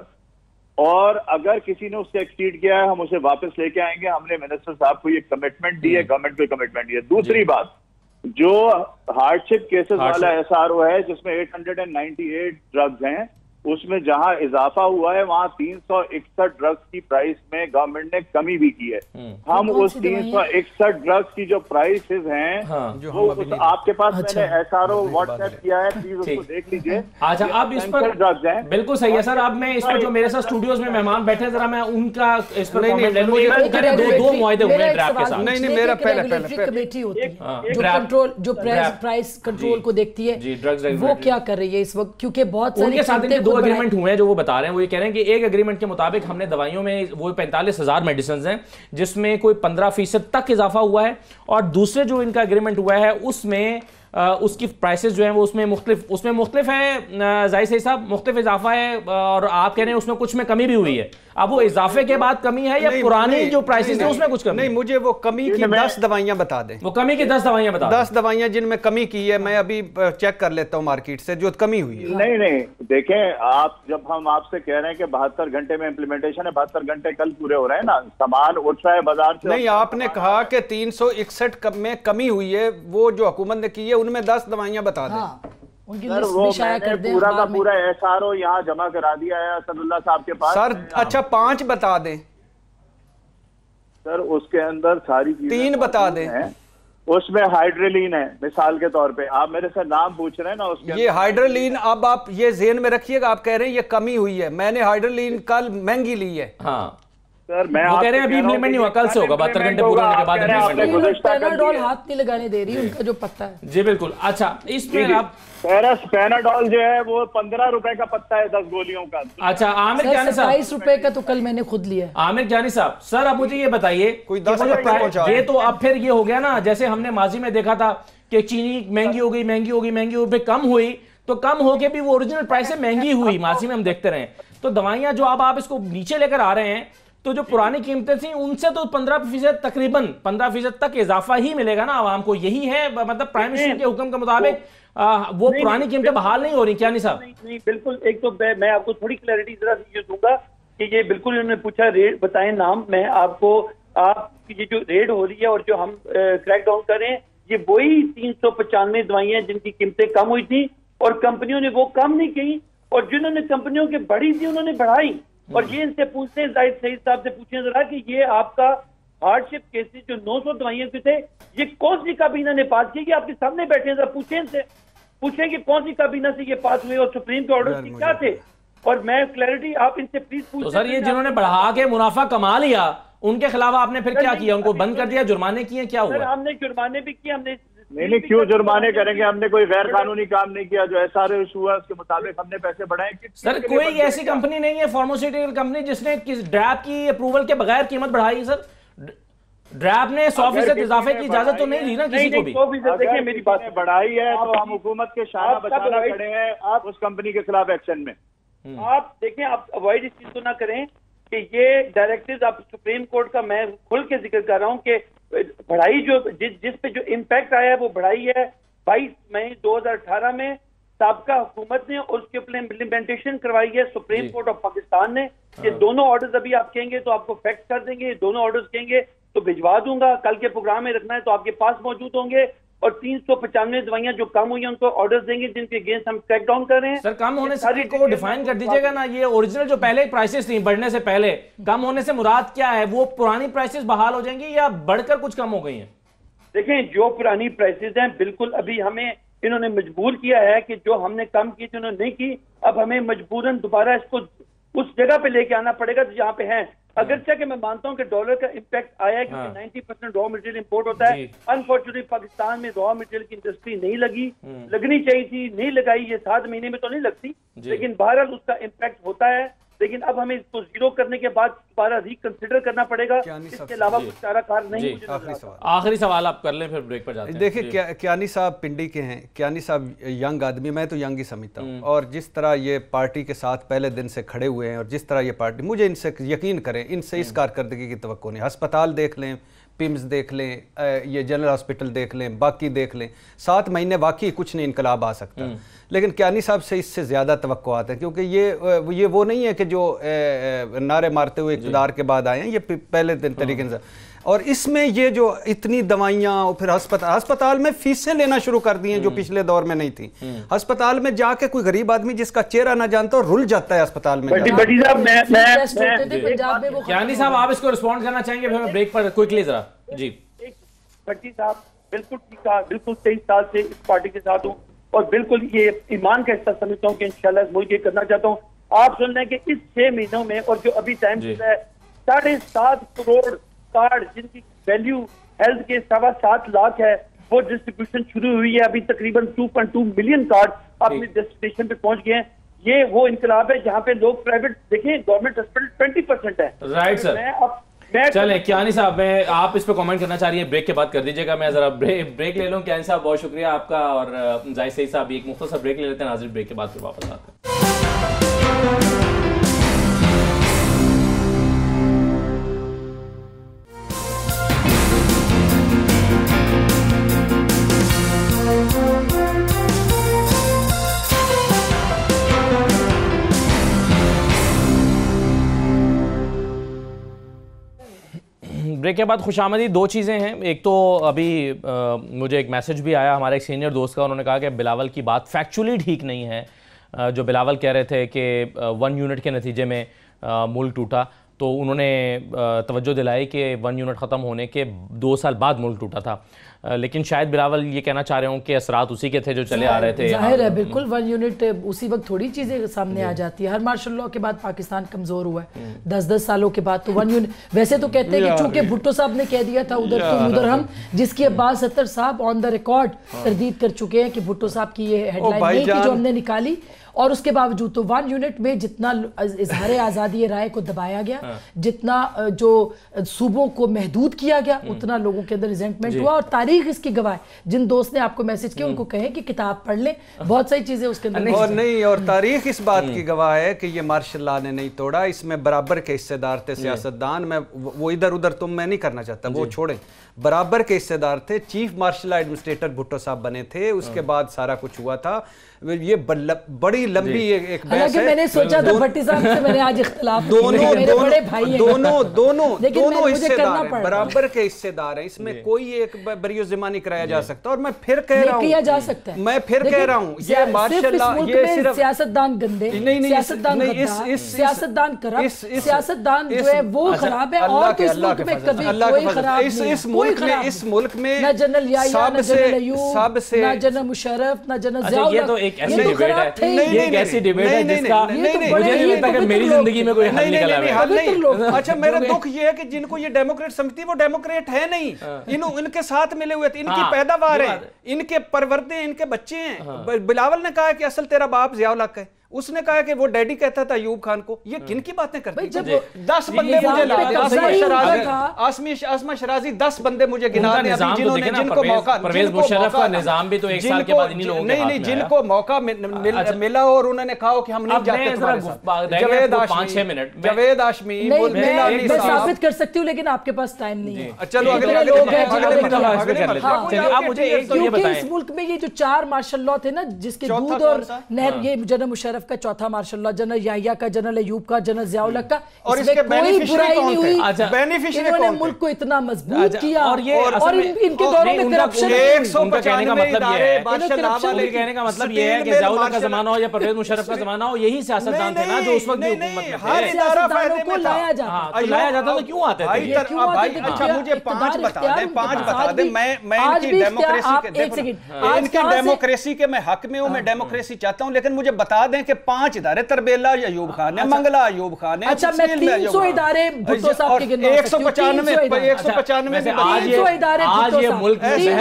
اور اگر کسی نے اس سے ایکسیڈ کیا ہے ہم اسے واپس لے کے آئیں گے. ہم نے منسٹر صاحب کو یہ کمٹمنٹ دی ہے, گورنمنٹ کو کمٹمنٹ دی ہے. دوسری بات, جو ہارڈ شپ کیسز والا ایس آر او ہے جس میں 898 ڈرگز ہیں, اس میں جہاں اضافہ ہوا ہے وہاں 361 ڈرگس کی پرائس میں گورنمنٹ نے کمی بھی کی ہے. ہم اس 361 ڈرگس کی جو پرائسز ہیں وہ آپ کے پاس میں نے S R O what's app کیا ہے, پلیز اس کو دیکھ لیجئے. اچھا اب اس پر بالکل صحیح ہے سر. اب میں اس پر جو میرے ساتھ اسٹوڈیوز میں مہمان بیٹھے ذرا میں ان کا اس پر کامنٹ لے لوں. دو معاہدے ہوئے ہیں ڈرافٹ کے ساتھ. نہیں میرا پہلے کمیٹی ہوتی ہے جو کنٹرول جو پرائس کنٹرول کو دیکھتی ہے وہ کیا کر رہی ہے اس وقت, کیونکہ بہت سارے دو اگریمنٹ ہوئے ہیں جو وہ بتا رہے ہیں. وہ یہ کہہ رہے ہیں کہ ایک اگریمنٹ کے مطابق ہم نے دوائیوں میں وہ 45,000 میڈیسنز ہیں جس میں کوئی 15% تک اضافہ ہوا ہے, اور دوسرے جو ان کا اگریمنٹ ہوا ہے اس میں اس کی پرائسز جو ہیں وہ اس میں مختلف ہے. ظاہر صحیح صاحب مختلف اضافہ ہے, اور آپ کہہ رہے ہیں اس میں کچھ میں کمی بھی ہوئی ہے. اب وہ اضافے کے بعد کمی ہے یا پرانی جو پرائسز ہیں اس میں کچھ کمی؟ نہیں, مجھے وہ کمی کی 10 دوائیاں بتا دیں. وہ کمی کی 10 دوائیاں بتا دیں. 10 دوائیاں جن میں کمی کی ہے, میں ابھی چیک کر لیتا ہوں مارکیٹ سے جو کمی ہوئی ہے. نہیں دیکھیں آپ, جب ہم آپ سے کہہ رہے ہیں کہ 72 گھنٹے میں امپلیمنٹیشن ہے, 72 گھنٹے کل پورے ہو رہے ہیں نا, سامان اٹھ رہا ہے بازار سے. نہیں, آپ نے کہا کہ 361 میں کمی ہوئی ہے, وہ جو حکومت نے کی ہے ان میں 10 دوائیاں بتا دیں. سر وہ میں نے پورا کا پورا ایس آر او یہاں جمع کرا دیا ہے اسد اللہ صاحب کے پاس. سر اچھا 5 بتا دیں. سر اس کے اندر ساری چیزیں 3 بتا دیں. اس میں ہائیڈرلین ہے مثال کے طور پہ, آپ میرے سے نام پوچھ رہے ہیں نا, اس یہ ہائیڈرلین اب آپ یہ ذہن میں رکھیے گا, آپ کہہ رہے ہیں یہ کمی ہوئی ہے, میں نے ہائیڈرلین کل مہنگی لی ہے. ہاں سر میں وہ کہہ رہے ہیں ابھی امپلیمنٹ نہیں ہوا, کل سے ہوگا 72 گھنٹے پورے ہونے کے بعد. پیناڈول ہاتھ نہیں لگانے دے رہی ان کا جو پتہ ہے. جی بالکل. اچھا اس میں آپ پیناڈول جو ہے وہ 15 روپے کا پتا ہے 10 گولیوں کا. اچھا عامر جانی صاحب 27 روپے کا تو کل میں نے خود لیا. عامر جانی صاحب سر اب مجھے یہ بتائیے, یہ تو اب پھر یہ ہو گیا نا, جیسے ہم نے ماضی میں دیکھا تھا کہ چینی مہنگی ہو گئی پھر کم ہوئی, تو کم ہو کے بھی وہ اوریجنل پرائس سے مہنگی ہوئی, ماضی میں ہم دیکھتے رہے. تو دوائیاں جو اب آپ اس کو نیچے لے کر آ رہے ہیں, تو جو پرانی قیمتیں تھیں ان سے تو 15% تقریباً 15% تک اضافہ ہی ملے گا نا عوام کو. یہی ہے مطلب پرائم منسٹر کے حکم کے مطابق وہ پرانی قیمتیں بحال نہیں ہو رہی کیا؟ نہیں صاحب نہیں بالکل. ایک تو میں آپ کو تھوڑی کلیئرٹی ذرا یہ دوں گا کہ یہ بالکل انہوں نے پوچھا ریٹ بتائیں نام, میں آپ کو آپ کی یہ جو ریٹ ہو رہی ہے اور جو ہم کریک ڈاؤن کر رہے ہیں یہ وہی 395 دوائیاں جن کی قیمتیں کم ہوئی تھیں اور کمپنیوں نے وہ کم نہیں کی, اور جنہوں نے کمپنیوں کے بڑھی تھی انہوں نے بڑھائی. اور یہ ان سے پوچھتے ہیں زاہد سعید صاحب سے پوچھیں ذرا کہ یہ آپ کا ہارڈ شپ کیسز جو 900 دوائیاں کے تھے یہ کون سی کابینہ نے پاس کی؟ کہ آپ کے سامنے بیٹھے ہیں, ذرا پوچھیں ان سے, پوچھیں کہ کون سی کابینہ سے یہ پاس ہوئے اور سپریم کے آرڈر کیا تھے. اور میں کلیئرٹی آپ ان سے پلیز پوچھیں. تو سر یہ جنہوں نے بڑھا کے منافع کما لیا ان کے خلاف آپ نے پھر کیا کیا؟ ان کو بند کر دیا, جرمانے کیے, کیا ہوا؟ ہم نے جرمانے بھی کیے, ہم نے نہیں کیوں جرمانے کریں گے, ہم نے کوئی غیر قانونی کام نہیں کیا, جو ایس آر او ایشو ہے اس کے مطابق ہم نے پیسے بڑھائے. سر کوئی ایسی کمپنی نہیں ہے فارماسیوٹیکل کمپنی جس نے ڈراب کی اپروول کے بغیر قیمت بڑھائی؟ سر ڈراب نے 100% اضافے کی اجازت تو نہیں دی نا کسی کو بھی. دیکھیں میری بات بڑھائی ہے تو ہم حکومت کے شانہ بچانا کھڑے ہیں اس کمپنی کے خلاف ایکشن میں. آپ دیکھیں, آپ اوائڈ اس چیز کو نہ کریں کہ یہ ڈائریکٹیوز آپ سپریم کورٹ کا میں کھل کے ذکر کر رہا ہوں کہ بڑھائی جو جس پہ جو امپیکٹ آیا ہے وہ بڑھائی ہے 22 مئی 2018 میں سابقہ حکومت نے, اور اس کے امپلیمنٹیشن کروائی ہے سپریم کورٹ آف پاکستان نے. یہ دونوں آرڈرز ابھی آپ کہیں گے تو آپ کو فیکس کر دیں گے, یہ دونوں آرڈرز کہیں گے تو بھجوا دوں گا, کل کے پروگرام میں رکھنا ہے تو آپ کے پاس موجود ہوں گے. اور 395 دوائیاں جو کم ہوئی ہیں ان کو آرڈرز دیں گے جن کے اگینسٹ ہم کریک ڈاؤن کر رہے ہیں. سر کم ہونے سے کو ڈیفائن کر دیجیے گا نا, یہ اوریجنل جو پہلے پرائسز تھیں بڑھنے سے پہلے, کم ہونے سے مراد کیا ہے؟ وہ پرانی پرائسز بحال ہو جائیں گی یا بڑھ کر کچھ کم ہو گئی ہیں؟ دیکھیں جو پرانی پرائسز ہیں بالکل ابھی ہمیں انہوں نے مجبور کیا ہے کہ جو ہم نے کم کی تھی انہوں نے نہیں کی, اب ہمیں مجبوراً دوبارہ اس کو اس جگہ پہ لے کے آنا پڑے گا جہاں پہ ہیں. اگرچہ کہ میں مانتا ہوں کہ ڈالر کا امپیکٹ آیا ہے کیونکہ 90% را مٹیریل امپورٹ ہوتا ہے. انفارچونیٹلی پاکستان میں را مٹیریل کی انڈسٹری نہیں لگنی چاہیے تھی, نہیں لگائی, یہ 7 مہینے میں تو نہیں لگتی, لیکن بہرحال اس کا امپیکٹ ہوتا ہے. لیکن اب ہمیں اس کو زیرو کرنے کے بعد دوبارہ ریکنسیڈر کرنا پڑے گا, اس کے علاوہ کچھ چارہ کار نہیں. آخری سوال آپ کر لیں پھر بریک پر جاتے ہیں. دیکھیں کیانی صاحب پنڈی کے ہیں, کیانی صاحب ینگ آدمی, میں تو ینگ ہی سمجھتا ہوں, اور جس طرح یہ پارٹی کے ساتھ پہلے دن سے کھڑے ہوئے ہیں اور جس طرح یہ پارٹی, مجھے ان سے یقین کریں ان سے اس کارکردگی کی توقع نہیں. ہسپتال دیکھ لیں, پمز دیکھ لیں, یہ جنرل ہاسپٹل دیکھ لیں, باقی دیکھ لیں, 7 مہینے واقعی کچھ نہیں انقلاب آ سکتا. لیکن کیانی صاحب سے اس سے زیادہ توقعات ہیں, کیونکہ یہ وہ نہیں ہے کہ جو نعرے مارتے ہوئے اقتدار کے بعد آئے ہیں, یہ پہلے دن طریقے سے. اور اس میں یہ جو اتنی دوائیاں اور پھر ہسپتال میں فیسیں لینا شروع کر دی ہیں جو پچھلے دور میں نہیں تھی. ہسپتال میں جا کے کوئی غریب آدمی جس کا چہرہ نہ جانتا اور رل جاتا ہے ہسپتال میں. کیانی صاحب آپ اس کو رسپونڈ کرنا چاہیں گے پھر میں بریک پر کوئکلی ذرا. جی بھٹی صاحب بالکل ٹھیک ہے, بالکل 23 سال سے اس پارٹی کے ساتھ ہوں اور بالکل یہ ایمان کا حصہ سمجھتا ہوں کہ انشاءاللہ اس ملک یہ کرنا چاہتا ہوں. آپ سن رہے ہیں کہ اس 6 مہینوں میں اور جو ابھی ٹائم چل رہا ہے 7.5 کروڑ کارڈ جن کی ویلیو ہیلتھ کے 7.25 لاکھ ہے وہ ڈسٹریبیوشن شروع ہوئی ہے. ابھی تقریباً 2.2 ملین کارڈ اپنی ڈیسٹینیشن پہ پہنچ گئے ہیں. یہ وہ انقلاب ہے جہاں پہ لوگ پرائیویٹ دیکھیں گورنمنٹ ہاسپٹل 20% ہے. رائٹ سر, چلیں کیانی صاحب میں آپ اس پہ کامنٹ کرنا چاہ رہی ہیں, بریک کے بعد کر دیجیے گا. میں ذرا بریک لے لوں. کیانی صاحب بہت شکریہ آپ کا, اور زاہد سعید صاحب ایک مختصر بریک لے لیتے ہیں. ناظرین بریک کے بعد پھر واپس آتے ہیں. بریک کے بعد خوش آمدید. 2 چیزیں ہیں. ایک تو ابھی مجھے ایک میسج بھی آیا ہمارے ایک سینئر دوست کا, انہوں نے کہا کہ بلاول کی بات فیکچولی ٹھیک نہیں ہے. جو بلاول کہہ رہے تھے کہ 1 یونٹ کے نتیجے میں ملک ٹوٹا, تو انہوں نے توجہ دلائی کہ 1 یونٹ ختم ہونے کے 2 سال بعد ملک ٹوٹا تھا. لیکن شاید بلاول یہ کہنا چاہ رہے ہوں کہ اثرات اسی کے تھے جو چلے آ رہے تھے. ظاہر ہے بالکل 1 یونٹ اسی وقت تھوڑی چیزیں سامنے آ جاتی ہے. ہر مارشل لاء کے بعد پاکستان کمزور ہوا ہے 10 سالوں کے بعد. تو 1 یونٹ ویسے تو کہتے ہیں کہ چونکہ بھٹو صاحب نے کہہ دیا تھا ادھر تم ادھر ہم, جس کی عباس ستر صاحب آن دا ریکارڈ تردید کر چکے ہیں کہ بھٹو صاحب کی یہ ہیڈ لائن نہیں تھی جو ہم نے نکالی. اور اس کے باوجود تو 1 یونٹ میں جتنا اظہار آزادی رائے کو دبایا گیا, جتنا جو صوبوں کو محدود کیا گیا, اتنا لوگوں کے اندر ریزنٹمنٹ ہوا. اور تاریخ اس کی گواہ ہے. جن دوست نے آپ کو میسج کیا ان کو کہیں کہ کتاب پڑھ لیں, بہت ساری چیزیں اس کے اندر. اور نہیں, اور تاریخ اس بات کی گواہ ہے کہ یہ مارشل لاء نے نہیں توڑا. اس میں برابر کے حصے دار تھے سیاستدان. میں وہ ادھر ادھر میں نہیں کرنا چاہتا, وہ چھوڑیں. برابر کے حصے دار تھے. چیف مارشل ایڈمنسٹریٹر بھٹو صاحب بنے تھے. اس کے بعد سارا کچھ ہوا تھا. یہ بڑی لمبی ایک بحث ہے. میں نے سوچا تھا بھٹی صاحب سے میں نے آج اختلاف, دونوں حصے دار ہیں, برابر کے حصے دار ہیں. اس میں کوئی ایک بریو ذمہ نہیں کرایا جا سکتا. اور میں پھر کہہ رہا ہوں, میں پھر کہہ رہا ہوں, یہ مارشل لاء یہ صرف سیاستدان گندے, سیاستدان غدار, سیاستدان کرپٹ, سیاستدان جو ہے وہ خراب ہے. اور تو اس ملک میں کبھی کوئی خراب نہیں. اس ملک میں نہ جنرل یحییٰ, نہ جنرل ایوب, نہ جنرل مشرف, نہ جنرل ضیاء. ایک ایسی ڈیبیٹ ہے, یہ ایک ایسی ڈیبیٹ ہے جس کا مجھے نہیں لگتا کہ میری زندگی میں کوئی حل نکلا ہے. اچھا میرا دکھ یہ ہے کہ جن کو یہ ڈیموکریٹ سمجھتی وہ ڈیموکریٹ ہے نہیں. ان کے ساتھ ملے ہوئے تھے, ان کی پیداوار ہے, ان کے پروردے, ان کے بچے ہیں. بلاول نے کہا کہ اصل تیرا باپ ضیاء الحق ہے. اس نے کہا کہ وہ ڈیڈی کہتا تھا ایوب خان کو. یہ کن کی باتیں کرتے ہیں؟ 10 بندے مجھے عاصمہ شرازی 10 بندے مجھے گنا دیں جن کو موقع, پرویز مشرف کا نظام بھی تو 1 سال کے بعد انہی لوگوں کے ہاتھ میں جن کو موقع ملا اور انہوں نے کہا کہ ہم نہیں جاتے تمہارے ساتھ. جاوید ہاشمی میں ثابت کر سکتی ہوں لیکن آپ کے پاس ٹائم نہیں ہے. چلو اگلے اس ملک میں یہ جو 4 مارشل لاء تھے نا, جس کے دودھ اور نہر, یہ جنرل مشرف کا چوتھا مارشل لاء, جنرل یحییٰ کا, جنرل ایوب کا, جنرل ضیاء الحق کا, اس میں کوئی برائی نہیں ہوئی. انہوں نے ملک کو اتنا مضبوط کیا. اور ان کے دوروں میں کرپشن. کہنے کا مطلب یہ ہے کہ ضیاء الحق کا زمانہ ہو یا پرویز مشرف کا زمانہ ہو, یہی سیاستدان تھے نا جو اس وقت بھی حکومت میں تھے. سیاستدانوں کو لایا جاتا تو کیوں آتے تھے؟ اچھا مجھے 5 بتا دیں. میں ان کی ڈیموکریسی کے میں حق میں ہوں, میں ڈیموکریسی چاہتا ہوں, لیکن مجھے بتا دیں کہ 5 ادارے تربیلا ایوب خان ہے, منگلا ایوب خان ہے. اچھا میں 300 ادارے بھٹو صاحب کے گنوا سکتی ہوں. 195 آج یہ ملک میں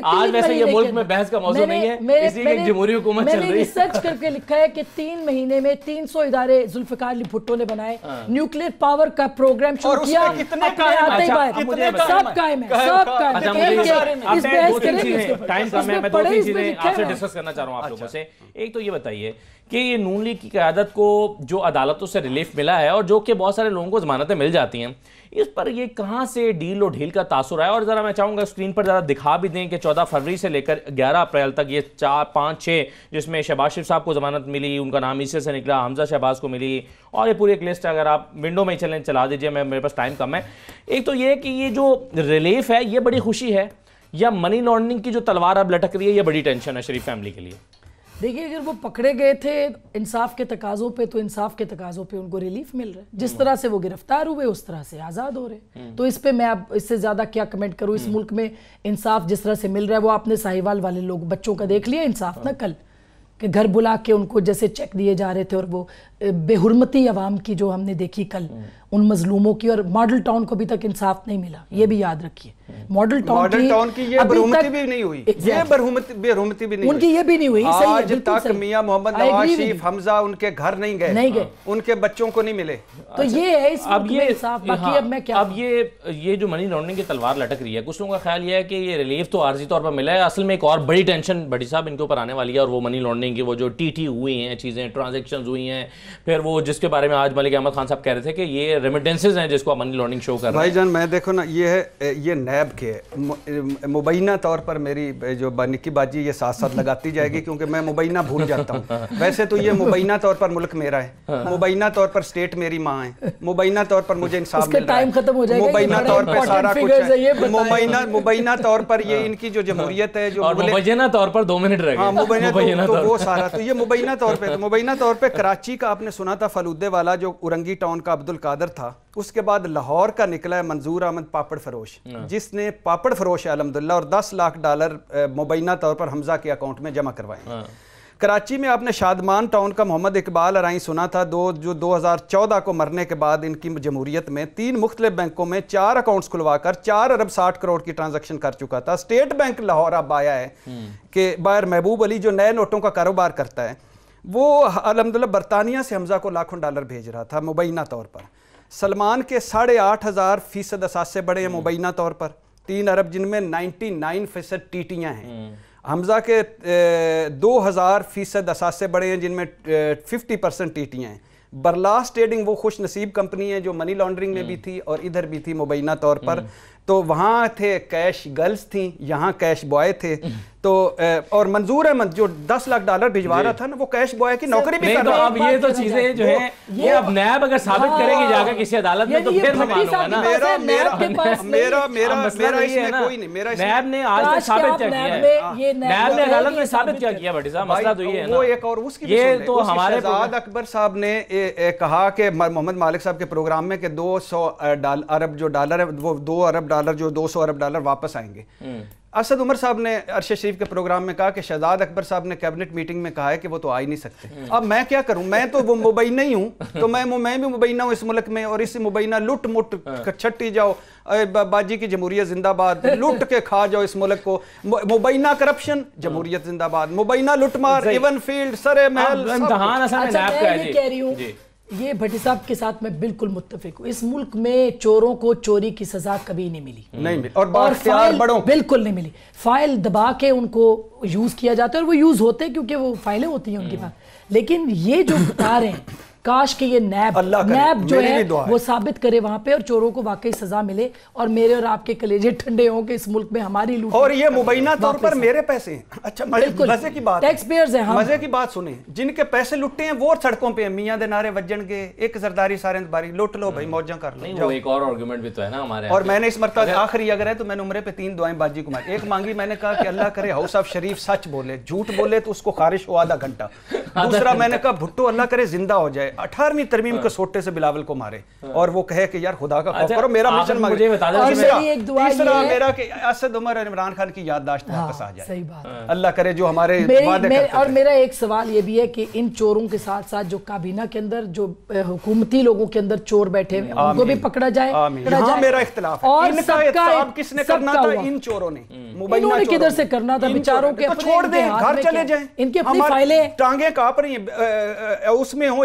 آج ویسے یہ ملک میں بحث کا موضوع نہیں ہے, اسی لیے جمہوری حکومت چل رہی ہے. میں نے ریسرچ کر کے لکھا ہے کہ 3 مہینے میں 300 ادارے ذوالفقار علی بھٹو نے بنائے. نیوکلیئر پاور کا پروگرام شروع کیا, سب قائم ہے, سب قائم ہے. ٹائم کم ہے, میں 2-3 چیزیں آپ سے ڈسکس کرنا چاہ رہا ہوں آپ لوگوں سے. ایک تو یہ بتائیے کہ یہ نون لیگ کی قیادت کو جو عدالتوں سے ریلیف ملا ہے اور جو کہ بہت سارے لوگوں کو ضمانتیں مل جاتی ہیں، اس پر یہ کہاں سے ڈیل و ڈھیل کا تاثر ہے؟ اور ذرا میں چاہوں گا اسکرین پر ذرا دکھا بھی دیں کہ 14 فروری سے لے کر 11 اپریل تک یہ 4 5 6 جس میں شہباز شریف صاحب کو ضمانت ملی، ان کا نام اس سے نکلا، حمزہ شہباز کو ملی، اور یہ پوری ایک لسٹ اگر آپ ونڈو میں چلا دیجئے، میرے پاس ٹائم کم ہے۔ ایک تو یہ کہ یہ جو ریلیف ہے یہ بڑی خوشی ہے، یا منی لانڈرنگ کی جو تلوار اب لٹک رہی ہے یہ بڑی ٹینشن ہے شریف فیملی کے لیے؟ دیکھیے اگر وہ پکڑے گئے تھے انصاف کے تقاضوں پہ تو انصاف کے تقاضوں پہ ان کو ریلیف مل رہا ہے، جس طرح سے وہ گرفتار ہوئے اس طرح سے آزاد ہو رہے، تو اس پہ میں اب اس سے زیادہ کیا کمنٹ کروں۔ اس ملک میں انصاف جس طرح سے مل رہا ہے، وہ آپ نے ساہیوال والے لوگ بچوں کا دیکھ لیا انصاف نہ کل، کہ گھر بلا کے ان کو جیسے چیک دیے جا رہے تھے، اور وہ بے حرمتی عوام کی جو ہم نے دیکھی کل ان مظلوموں کی، اور ماڈل ٹاؤن کو ابھی تک انصاف نہیں ملا، یہ بھی یاد رکھیے۔ ماڈل ٹاؤن کی یہ برحمتی بھی نہیں ہوئی، یہ بے حرمتی بھی نہیں ہوئی، ان کی یہ بھی نہیں ہوئی۔ آج تک میاں محمد نواز شریف حمزہ ان کے گھر نہیں گئے، ان کے بچوں کو نہیں ملے، تو یہ ہے اس وقت میں انصاف۔ باقی اب میں کیا، اب یہ جو منی لانڈرنگ کی تلوار لٹک رہی ہے، کچھ لوگوں کا خیال یہ ہے کہ یہ ریلیف تو عارضی طور پر ملا ہے، اصل میں ایک اور بڑی ٹینشن بڑی صاحب ان کے اوپر آنے والی ہے، اور وہ منی لانڈرنگ کی وہ جو ٹی ہوئی ہیں چیزیں، ٹرانزیکشنز ہوئی ہیں، پھر وہ جس کے بارے میں آج ملک احمد خان صاحب کہہ رہے تھے کہ یہ ریمیٹنسز ہیں جس کو منی لانڈرنگ شو کر رہے ہیں۔ بھائی جان میں دیکھو نا، یہ نیب کے مبینہ طور پر میری جو نکی باجی یہ ساتھ ساتھ لگاتی جائے گی، کیونکہ میں مبینہ بھول جاتا ہوں۔ ویسے تو یہ مبینہ طور پر ملک میرا ہے، مبینہ طور پر سٹیٹ میری ماں ہے، مبینہ طور پر مجھے انصاف مل رہا ہے، مبینہ طور پر سارا کچھ ہے، مبینہ طور پر یہ ان کی جو جمہوریت ہے، جو مبینہ طور پر 2 منٹ رہ گئے، مبینہ تو وہ سارا، تو یہ مبینہ طور پہ، مبینہ طور پہ کراچی کا آپ نے سنا تھا فلودے والا جو اورنگی ٹاؤن کا عبد القادر تھا، اس کے بعد لاہور کا نکلا ہے منظور احمد پاپڑ فروش، جس نے پاپڑ فروش ہے الحمدللہ، اور $10 لاکھ مبینہ طور پر حمزہ کے اکاؤنٹ میں جمع کروائے ہیں۔ کراچی میں آپ نے شادمان ٹاؤن کا محمد اقبال ارائیں سنا تھا، جو 2014 کو مرنے کے بعد ان کی جمہوریت میں 3 مختلف بینکوں میں 4 اکاؤنٹس کھلوا کر 4 ارب 60 کروڑ کی ٹرانزیکشن کر چکا تھا۔ اسٹیٹ بینک لاہور اب آیا ہے کہ باہر محبوب علی جو نئے نوٹوں کا کاروبار کرتا ہے، وہ الحمدللہ برطانیہ سے حمزہ کو لاکھوں ڈالر بھیج رہا تھا مبینہ طور پر۔ سلمان کے 8,500% اثاثے بڑے ہیں مبینہ طور پر، 3 ارب جن میں 99% ٹیٹیاں ہیں۔ حمزہ کے 2,000% اثاثے بڑے ہیں جن میں 50% ٹیٹیاں ہیں۔ برلاس ٹریڈنگ وہ خوش نصیب کمپنی ہے جو منی لانڈرنگ میں بھی تھی اور ادھر بھی تھی مبینہ طور پر، تو وہاں تھے کیش گرلز تھیں، یہاں کیش بوائے تھے، تو اور منظور احمد جو $10 لاکھ بھجوا رہا تھا نا، وہ کیش بوائے کی نوکری بھی کر رہا ہے۔ اب یہ تو چیزیں جو ہیں یہ اب نیب اگر ثابت کرے گی جا کر کسی عدالت میں تو پھر میں مانوں گا نا۔ میرا اس میں کوئی نہیں، میرا نیب نے آج تک ثابت کیا کیا ہے، نیب نے عدالت میں ثابت کیا کیا بھٹی صاحب، مسئلہ تو یہ ہے نا۔ وہ ایک اور اس کی یہ تو ہمارے شہزاد اکبر صاحب نے کہا کہ محمد مالک صاحب کے پروگرام میں کہ 200 ارب جو ڈالر ہے، وہ 2 ارب ڈالر جو 200 ارب ڈالر واپس آئیں گے۔ اسد عمر صاحب نے ارشد شریف کے پروگرام میں کہا کہ شہزاد اکبر صاحب نے کیبنٹ میٹنگ میں کہا ہے کہ وہ تو آ ہی نہیں سکتے۔ اب میں کیا کروں، میں تو وہ مبینہ ہی ہوں، تو میں بھی مبینہ ہوں اس ملک میں، اور اس مبینہ لٹ مٹ چھٹی جاؤ، باجی کی جمہوریت زندہ باد، لٹ کے کھا جاؤ اس ملک کو، مبینہ کرپشن جمہوریت زندہ باد، مبینہ لٹ مار، ایون فیلڈ، سرے محل، امتحان اصل میں نیب کا ہے۔ یہ کہہ رہی ہوں، یہ بھٹی صاحب کے ساتھ میں بالکل متفق ہوں، اس ملک میں چوروں کو چوری کی سزا کبھی نہیں ملی، اور فائل بالکل نہیں ملی، فائل دبا کے ان کو یوز کیا جاتا ہے، اور وہ یوز ہوتے ہیں کیونکہ وہ فائلیں ہوتی ہیں ان کے پاس، لیکن یہ جو بتا رہے ہیں کاش کہ یہ نیب جو ہے وہ ثابت کرے وہاں پہ، اور چوروں کو واقعی سزا ملے، اور میرے اور آپ کے کلیجے ٹھنڈے ہوں کہ اس ملک میں ہماری لوٹ، اور یہ مبینہ طور پر میرے پیسے ہیں۔ اچھا مزے کی بات، ٹیکس پیئرز ہیں، مزے کی بات سنیں، جن کے پیسے لٹے ہیں وہ سڑکوں پہ میاں دے نعرے وجن گے، ایک زرداری سارے باری لوٹ لو بھائی، موجاں کر لو۔ وہ ایک اور آرگومنٹ بھی تو ہے نا ہمارے، اور میں نے اس مرتبہ آخری اگر ہے تو میں نے عمرے پہ 3 دعائیں باجی کو ماری، ایک مانگی میں نے کہا کہ اللہ کرے ہاؤس آف شریف سچ بولے، جھوٹ بولے تو اس کو خارش ہو آدھا گھنٹہ، دوسرا میں نے کہا بھٹو اللہ کرے زندہ ہو جائے، 18ویں ترمیم کے سوٹے سے بلاول کو مارے، اور وہ کہے کہ یار خدا کا خوف کرو، میرا مشن مانگے۔ تیسرا میرا کہ اسد عمر اور عمران خان کی یادداشت واپس آ جائے، اللہ کرے جو ہمارے وعدے کرتے ہیں۔ اور میرا ایک سوال یہ بھی ہے کہ ان چوروں کے ساتھ ساتھ جو کابینہ کے اندر جو حکومتی لوگوں کے اندر چور بیٹھے ہیں ان کو بھی پکڑا جائے۔ یہاں میرا اختلاف ہے، ان کا احتساب کس نے کرنا تھا؟ ان چوروں نے، انہوں نے کدھر سے کرنا تھا؟ بیچاروں کے چھوڑ دیں، گھر چلے جائیں، ان کی اپنی فائلیں ٹانگیں کانپ رہی ہیں، اس میں ہو